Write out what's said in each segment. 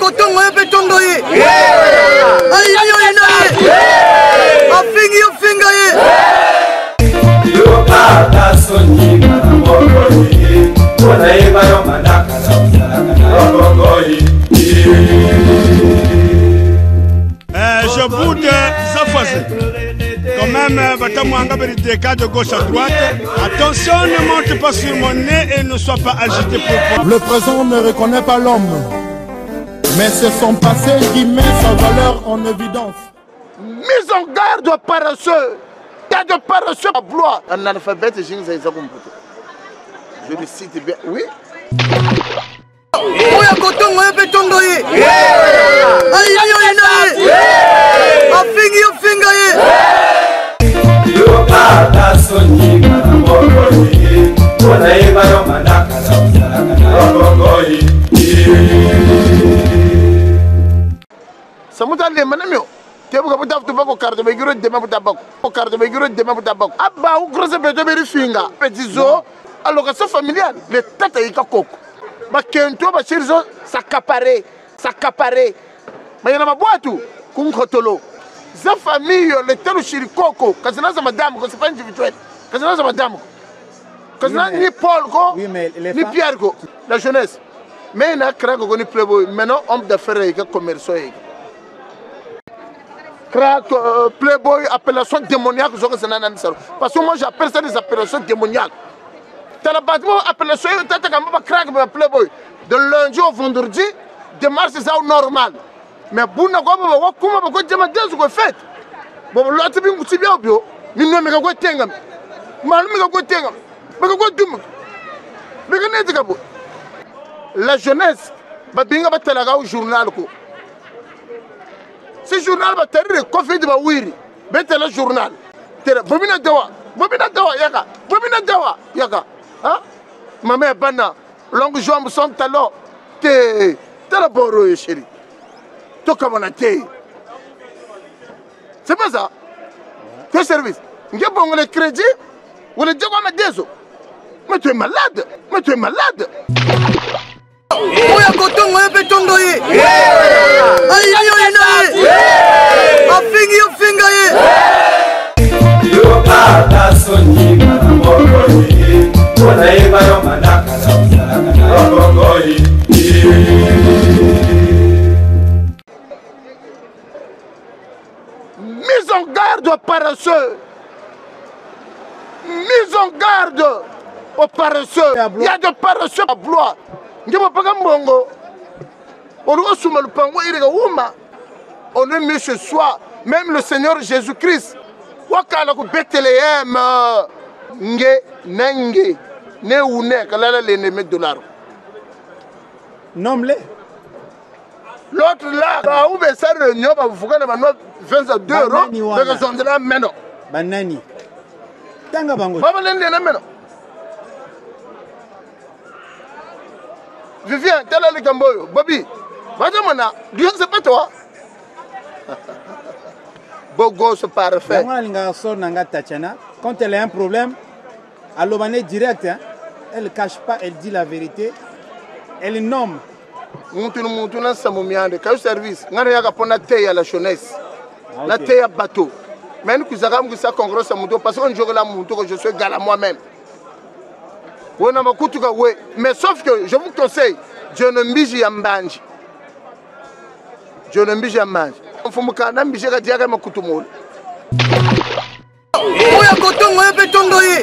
kotongo ye betongo ye ayo ina ye afingi yo finga ye yo ata sonyi maboko ye ona eba yo manaka na maboko ye. Je boude Zafaze. Quand même, des cas de gauche à droite. Attention, ne monte pas sur mon nez et ne sois pas agité pour. Le présent ne reconnaît pas l'homme, mais c'est son passé qui met sa valeur en évidence. Mise en garde aux paresseux. Il y a de paresseux à blois. Un analphabète, je le cite bien. Oui. Oya kotongo ye betongo ye ayo ina ye afingi yo finga ye yo ata sonyi maboko ye ona eba yo manaka na maboko ye. Samuta le manamio tebuka buta tubako carte be giro de mabuta bako abba u grosse beto be rifinga petit zo allocation familiale le tata yika koko bakento bashirizo sakapare mayana mabwatu kunkotolo za famille le telu shirikoko kazina za madame ko c'est pas individuel kazina za madame kazina ni Paul ko ni Pierre ko la jeunesse mais na krako ko ni playboy maintenant homme d'affaires et commerçant krako playboy appellation démoniaque parce que moi j'appelle ça des appellations démoniaques. Dans la bâtiment appellation playboy de lundi au vendredi démarche c'est normal mais buna kwa baba kuma bako jama desu ko fait bobo lati bi nguti bi obio ni no me ko tenga malu me ko tenga me ko dum me ko netika bo la jeunesse ba binga ba tela ga journal ko ce journal ba terre ko fi de ba wiri be tela journal tere bobina dawa yaka hein maman bana longue jambe son talon te la boro chérie to comme on a té c'est pas ça tes services nge bon le crédit ou le diego ma deso mais tu es malade oya kotongo ye betongo ye ayo ina ye afingi yo finga ye yo ata sonyi maboko ye ona eba yo manaka na maboko ye. Mise en garde aux paresseux. Mise en garde aux paresseux. Il y a de paresseux à blois. Ngebo paka mbongo. Olugo suma lupango irega uma. On est mieux chez soi. Même le Seigneur Jésus-Christ. Wakala ku Bethléem. Nge nenge ne une kalala l'ennemi $. Nomme-les. L'autre là, où est ça réunion, va vous faire 22 €, mais que sont là maintenant. Banani. Tanga bango. Papa l'ennemi maintenant. Vivien, tel est le Gamboyo. Bobby, Badamana, Dieu c'est pas toi. Bogo c'est parfait. Quand elle a un problème, elle est direct, hein? Elle ne cache pas, elle dit la vérité. Elle nomme. Moutuna Samomiande, quel service? N'a rien à payer à la jeunesse. La terre à bateau. Mais nous avons ça congrès à Mouto parce qu'on joue la Mouto que je suis gala moi-même. Mais sauf que je vous conseille, je ne m'biji à manger. Je ne m'biji à manger. Il faut me m'biji à dire à ma coutume. Oya kotongo ye betongo ye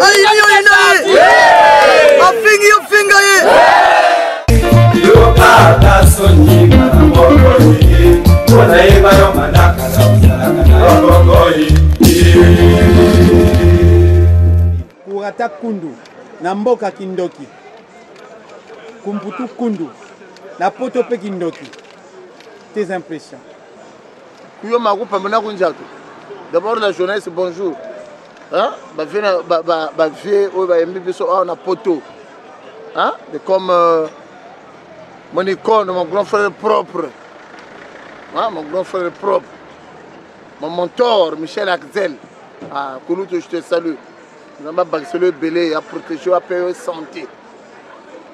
ayo ina ye afingi yo finga ye yo ata sonyi maboko ye ona eba yo manaka na maboko ye. Kurata kundu na mboka kindoki kumputu kundu na poto pe kindoki. Tes impressions? Kuyo makupa mena kunjato. D'abord la jeunesse, bonjour. Hein? On a poteau. Hein? Comme mon icône, mon grand frère propre. Hein? Mon grand frère propre. Mon mentor, Michel Axel. Ah, Kouloutou, je te salue. Nous avons le belé à protéger, à payer santé.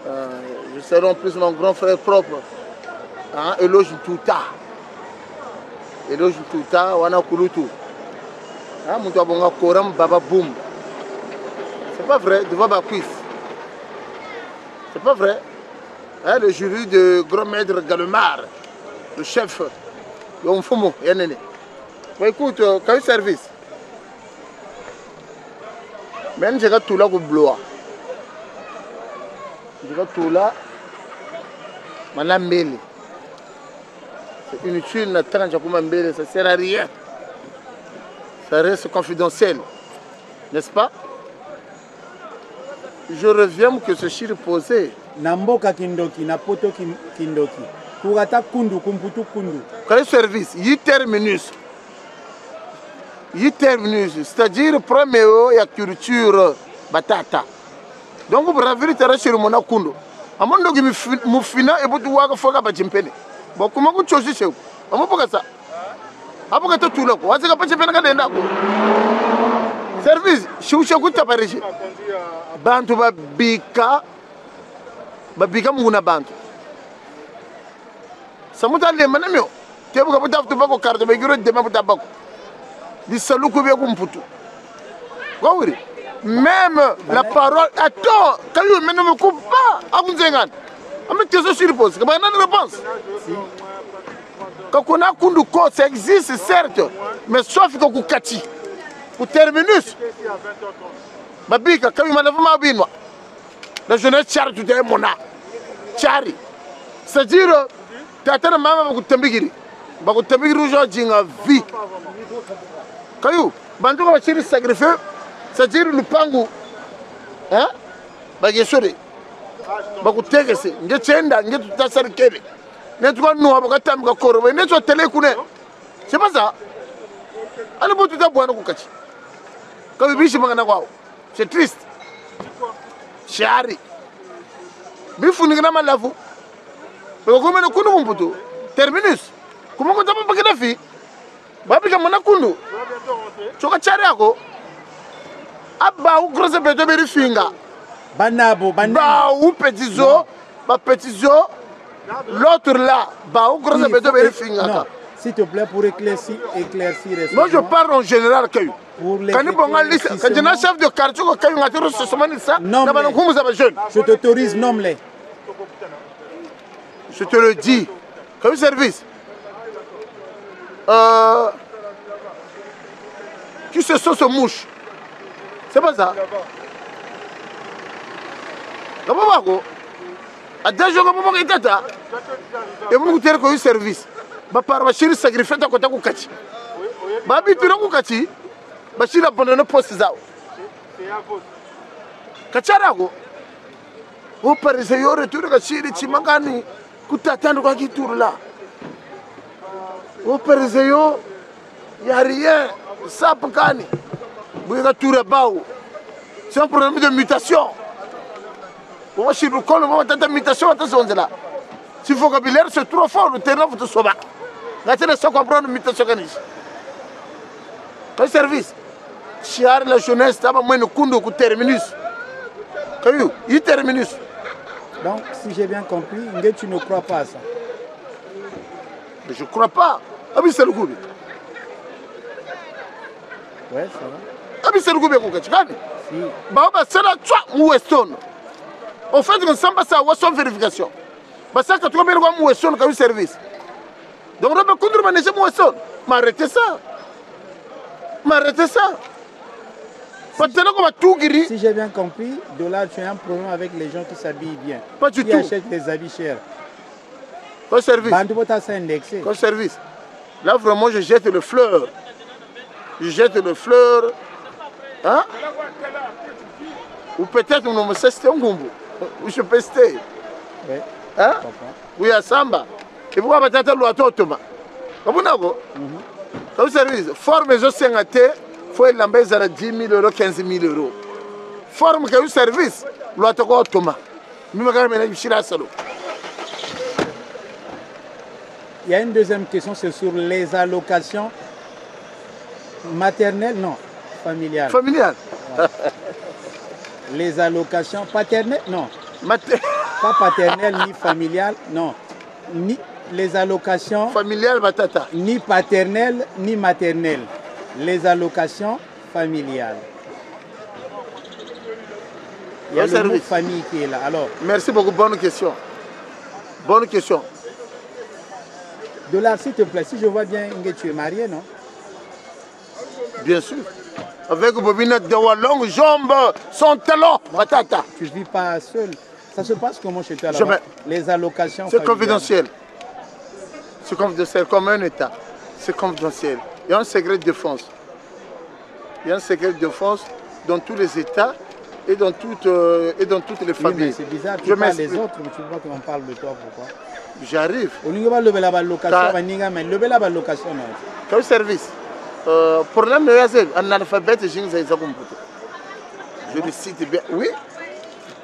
Je serai en plus mon grand frère propre. Éloge Touta. Éloge Touta, wana kulutu. Moutou abonga koram baba boum. C'est pas vrai, devant ma cuisse. C'est pas vrai. Le jury de grand maître Gallemard, le chef, le Mfumo, Yanene. Bon, écoute, quand il service, même j'ai tout là pour bloa. J'ai tout là, madame Mbele. C'est inutile, n'attends pas Mbele, ça sert à rien. Ça reste confidentiel, n'est-ce pas? Je reviens que ce chir posé. Namboka kindoki, napoto kindoki. Kurata kundu, kumputu kundu. Quel service? Il terminus. Il terminus. C'est-à-dire, premier, il y a culture batata. Donc, vous avez vu sur mon kundu. À mon dogi, moufina et vous avez foga bajimpene. Bon, comment vous choisissez chez vous? À mon poga ça. À mon tout là. Vous avez pas de service. Je suis au taparéji. Bantu babika muna bantu. Samuta le manamio. Tebu kaputa tubako carte begiro dema putabako. Di saluku be kumputu. Gawri. Même la parole attends, quand il ne me coupe pas, abunzengan. Ame question sur pose. Comment une réponse? Quand on a kundu ko ça existe certes, mais sauf que ku kati. Pour terminus. Babika quand il m'a lèvé ma binwa. La jeunesse chari tout est mona. Chari. C'est-à-dire, tu as un maman qui t'embigiri. Baku t'embigiri aujourd'hui jinga vie. Kayu, bantu ko chiri sacrifice. C'est-à-dire le pangu. Hein? Bagesore. Baku tegese. Nge chenda, nge tutasari kele. Ne tu no abaka ka koro. Ne tu télé kune. C'est pas ça. Allez bon tu ta boire ko kati. Kayu bishi mangana kwao. C'est triste. Chari. Bifu ni gana malafu. Pero comme no kunu mputo. Terminus. Kuma ko tapa pakina fi. Babi kama na kunu. Choka chari yako. Abba ou grosse beto beri finga. Banabo, Ba ou petit zo, ba petit zo. L'autre là, ba ou grosse beto beri finga. Non, s'il te plaît pour éclaircir. Moi je parle en général que. Quand il bon liste, quand il y a un chef de quartier qui a un terroriste ce moment ça, je t'autorise, nomme-les. Je te le dis. Comme service. Qui se sont ce mouche? C'est pas ça. Comment va quoi? À deux jours comment va tata? Et vous vous dire que service. Ba par ma chérie sacrifiée à côté de Kati. Ba habitué à Kati. Ba chérie abandonné poste ça. Kacharago. Vous parlez yo retour que chérie chimangani. Kutatando kwa kituru là. Vous parlez yo. Y a rien. Ça pakani. C'est un problème de mutation. Moi, je suis le col, moi, de mutation, attention là. Si le vocabulaire c'est trop fort, le terrain vous te sauver. Là, tu ne sais pas comprendre la mutation. Quel service? Chiar la jeunesse, tu as moins de kundo que terminus. Il terminus. Donc, si j'ai bien compris, tu ne crois pas à ça? Mais je ne crois pas. Ah oui, c'est le coup. Ouais, ça va. C'est le gouvernement qui a dit. C'est la Weston. En fait, on s'en passe à Weston vérification. Parce que tu as mis le Weston comme service. Donc, on va contre manager Weston. M'arrêtez ça. M'arrêtez ça. Si j'ai bien compris, de là, tu as un problème avec les gens qui s'habillent bien. Pas du tout. Qui achètent des habits chers. Comme service. Comme service. Là, vraiment, je jette le fleur. Je jette le fleur. Hein? Ou peut-être on me sait un gombo. Ou je peux tester. Hein? Oui, à Samba. Et pourquoi tu as le automa? Comment on comme service, forme je sais à te, faut il l'embêter à 10 000 euros, 15 000 euros. Forme que service, l'auto automa. Il y a une deuxième question, c'est sur les allocations maternelles, non, familiales. Familiales. Ouais. Les allocations paternelles, non. Pas paternelles ni familiales, non. Ni les allocations familiales batata. Ni paternelles ni maternelles. Les allocations familiales. Il y a le mot famille qui est là. Alors, merci beaucoup, bonne question. Bonne question. Dollar, s'il te plaît, si je vois bien que tu es marié, non? Bien sûr. Avec Bobinette de longues jambes, son talon, batata. Tu ne vis pas seul. Ça se passe comment chez toi là-bas? Les allocations c'est confidentiel. C'est confidentiel, comme un État. C'est confidentiel. Il y a un secret de défense. Il y a un secret de défense dans tous les États et dans toutes les familles. Oui, c'est bizarre, tu parles des autres, mais tu vois qu'on parle de toi, pourquoi? J'arrive. On n'y va pas lever la location, mais lever la location. Quel service? Problème de un alphabet, je le cite bien. Oui.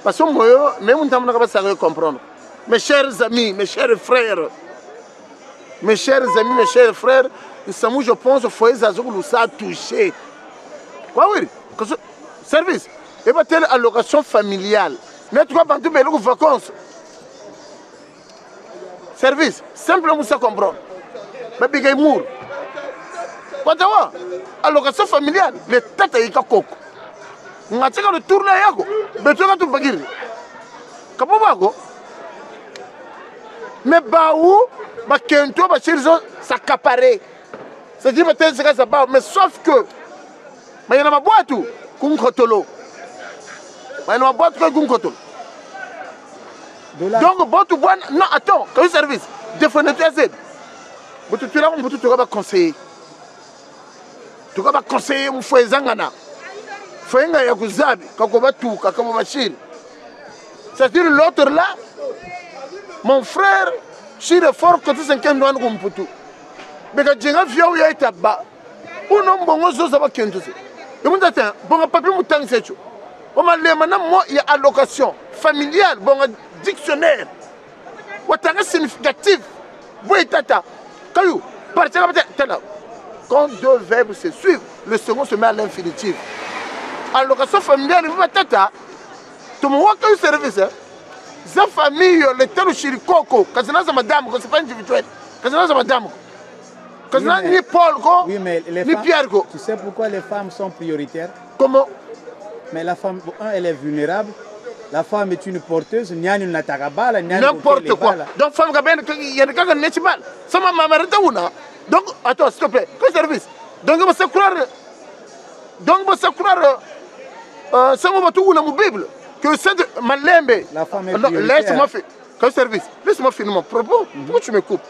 Parce que moi, même on ne peut pas comprendre. Mes chers amis, mes chers frères, mes chers amis, mes chers frères, je pense qu'il faut que ça touché. Oui, service. Et pas telle allocation familiale. Mais tu vas pas tout les vacances. Service. Simplement ça comprendre. Mais bigay mour. Quoi t'as allocation familiale. Les têtes à Ikakoko. On a tiré le tour là yago. Mais tu vas tout bagir. Comment va go? Mais baou, bah kento, bah chirzo, ça caparé. C'est-à-dire que c'est ça bah, mais sauf que, mais il y en a ma boîte tout, kunkotolo. Mais il y en a ma boîte que kunkotolo. Donc bon tu bois, non attends, quel service? Défendre tes aides. Tu là, tu vas conseiller. Tu vas conseiller mon frère Zangana. Fenga ya kuzabi, kakoba tout, kakoba machine. C'est-à-dire l'autre là, mon frère, je suis fort quand tu es 50 ans comme pour tout. Mais quand tu es vieux, il y a été bas. Ou non, bon, ça va qu'un tout. Et vous dites, bon, papier, vous t'en savez. On m'a dit, maintenant, moi, il y a allocation familiale, bon, dictionnaire. Ou t'en significatif. Vous êtes tata. Caillou, partez là. Quand deux verbes se suivent, le second se met à l'infinitif. Allocation familiale, vous êtes tata. Tu me vois quel service, hein? Sa famille, le tel chirikoko, quand c'est madame, c'est pas individuel. Quand c'est madame, quand c'est ni Paul, oui, mais les ni femmes, Pierre. Tu sais pourquoi les femmes sont prioritaires? Comment? Mais la femme, elle est vulnérable. La femme est une porteuse, n'importe quoi. Donc, femme, il y a des cas qui sont mal. Ça m'a marre. Donc, attends, s'il te plaît, quel service? Donc, on va se croire. Donc, on va se croire. Ça va tout dans la Bible. Que c'est Malembe. La femme est prioritaire. Laisse-moi faire. Quel service? Laisse-moi finir mon propos. Pourquoi tu me coupes?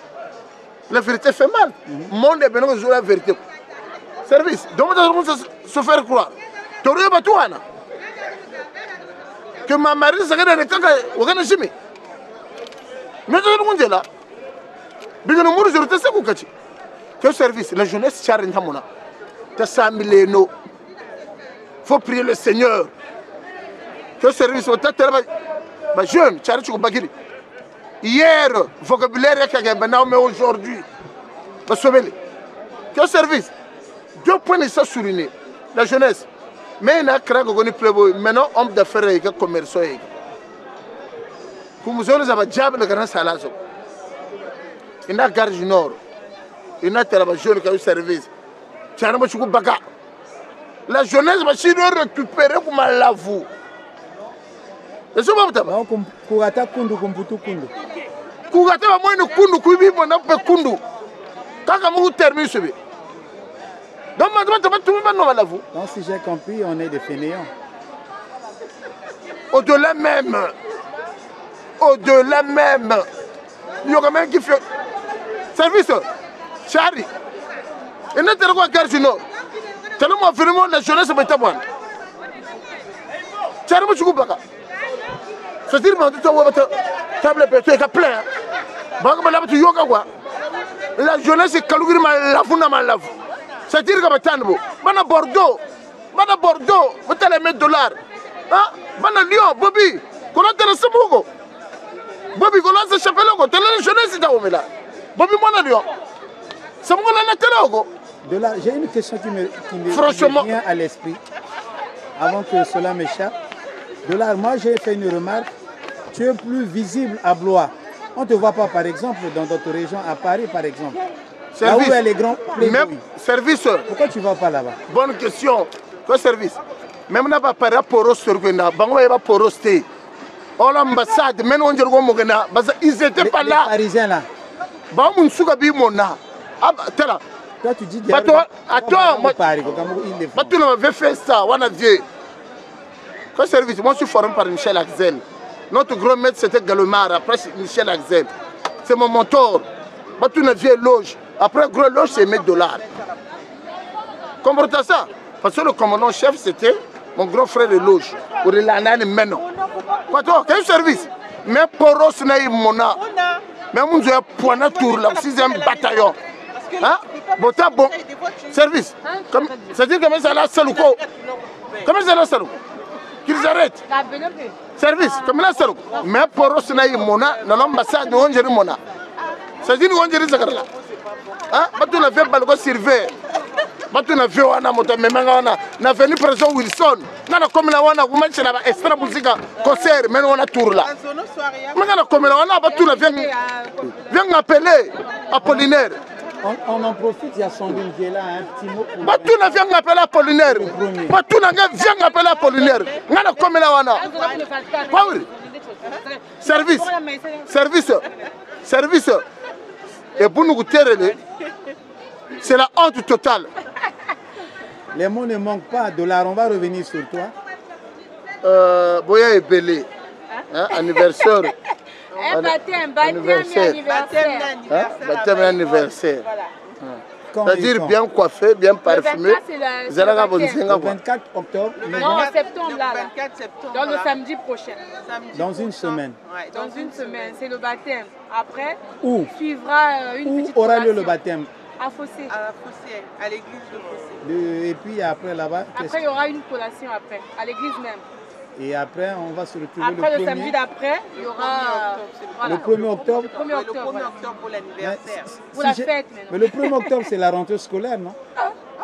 La vérité fait mal. Le monde est bien jouer la vérité. Service. Donc, on va se faire croire. Tu aurais pas tout, Anna. Que ma mari s'est regardée avec quelqu'un. On va jamais. Mais tu es là. Bien que nous mourons, je sais quoi. Quel service? La jeunesse charine Hamona. Tu as 100 000 faut prier le Seigneur. Quel service? Jeune, hier, vocabulaire, mais aujourd'hui. Quel service? Deux points de ça souligné. La jeunesse. Mais il y a un playboy. Maintenant, homme d'affaires et commerçant. Comme vous avez un diable, le grand salaire. Il y a un gare du Nord. Il y a un jeune qui a un service. Il y a un bagarre. La jeunesse va se récupérer comme un lavou. Et c'est pas ça. Kurata kundu kumputu kundu. Kurata va moins kundu kuibi mon peu kundu. Quand on termine ce. Donc maintenant tout le monde va lavou. Donc si j'ai compris, on est des fainéants. Au-delà même. Au-delà même. Il y a quand même qui fait service. Chari. Et notre quoi Gargino. Tellement vraiment la jeunesse est tabouane. Chari moi je coupe là. C'est-à-dire que tu as table pété plein. La jeunesse est calugri mal la fou. C'est-à-dire que Bordeaux, vous allez mettre $. Lyon, Bobby, comment tu as Bobby, comment tu as chapé là? Tu as la jeunesse là. Bobby, moi, Lyon. C'est mon là, j'ai une question qui me vient à l'esprit, avant que cela m'échappe. De là, moi j'ai fait une remarque, tu es plus visible à Blois On ne te voit pas, par exemple, dans d'autres régions, à Paris, par exemple. Service. Là où il y a les grands playboys. Même service. Pourquoi tu ne vas pas là-bas? Bonne question. Quoi service? Même n'a pas parlé pour Ostogena, Bango va pour Osté. Oh l'ambassade, même on dirait Mogena, ils étaient pas là. Les Parisiens là. Bango Nsugabi Mona. Ah, là. Toi tu dis attends, moi, tu n'avais fait ça, on a dit. Quoi service? Moi je suis formé par Michel Axel. Notre grand maître c'était Galomar, après Michel Axel. C'est mon mentor. Tu n'avais loge. Après gros loge c'est $1000. Comprenez ça? Parce que le commandant chef c'était mon grand frère de loge. Pour il en a maintenant. Quel service? Mais pour eux, c'est mona. Mais nous avons point de tour là, 6e bataillon. Hein? Bon, service. C'est-à-dire comment ça là, c'est le coup. Comment ça là, c'est le coup? Qu'ils arrêtent. Service, comme là, c'est le coup. Mais pour eux, c'est mona. Dans l'ambassade, nous avons mona. C'est-à-dire nous avons ça là. Hein? Tu n'as fait pas le surveiller. Tu n'as fait pas na venu président Wilson. Nana comme la wana vous mettez là extra musique concert mais on a tour là. Nana comme la wana tu n'as viens appeler Apollinaire. On en profite, il y a Sandrine qui est là, un petit mot. Tu n'as viens appeler Apollinaire. Tu n'as viens appeler Apollinaire. Nana comme la wana. Service. Service. Service. Et pour nous goûter c'est la honte totale. Les mots ne manquent pas. $, on va revenir sur toi. Boya est belé. Anniversaire. Baptême anniversaire. C'est-à-dire bien coiffé, bien parfumé. Le 24 octobre. Non, en septembre là. Dans le samedi prochain. Dans une semaine. Dans une semaine, c'est le baptême. Après, où suivra une petite aura lieu le baptême? À Fossé. À l'église de Fossé. Et puis après là-bas. Après, il y aura une collation après, à l'église même. Et après, on va se retrouver après, le samedi d'après, il y aura... Le 1er octobre. Le 1er octobre, pour l'anniversaire. Pour la fête maintenant. Mais le 1er octobre, c'est la rentrée scolaire, non?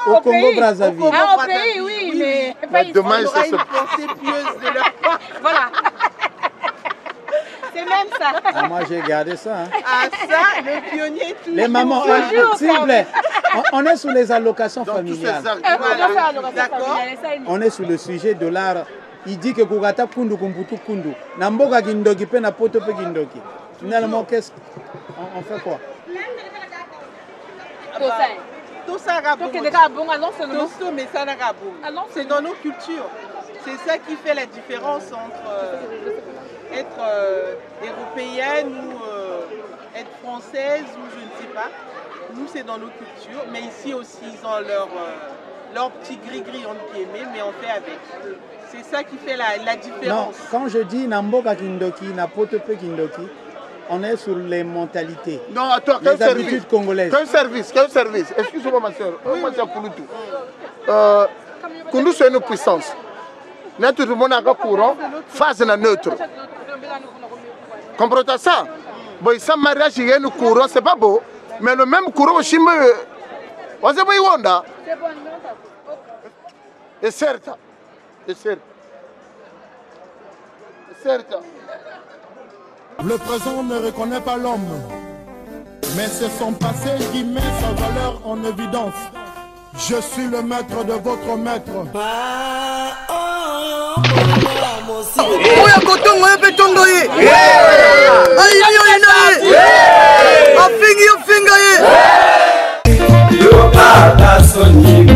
Au Congo-Brazzaville. Ah, au pays, oui, mais... Demain, il y aura une pensée pieuse de leur part. Voilà. C'est même ça. Ah, moi, j'ai gardé ça. Hein. Ah, ça, le pionnier tout. Les mamans, s'il vous plaît, on est sous les allocations familiales. D'accord. On est sous le sujet de l'art. Il dit que Kougata Kundu Kumputu Kundu. Namboga Gindoki pe na poto pe Gindoki. Finalement, qu'est-ce on fait quoi? C'est dans nos cultures. C'est ça qui fait la différence entre être européenne ou être française ou je ne sais pas. Nous, c'est dans nos cultures. Mais ici aussi, ils ont leur petit gris-gris entre guillemets, mais on fait avec. C'est ça qui fait la différence. Non, quand je dis Namboka Kindoki, Napotepe Kindoki, on est sur les mentalités. Non, attends, les habitudes congolaises. Quel service? Excuse-moi ma soeur. Moi, c'est Kouloutou. Koundou, c'est une puissance. Tout le monde a un courant, phase neutre. Comprenez ça? Bon, sans mariage, il y a un courant, c'est pas beau. Mais le même courant, je me. Et certes. Le présent ne reconnaît pas l'homme, mais c'est son passé qui met sa valeur en évidence. Je suis le maître de votre maître. Sonyi,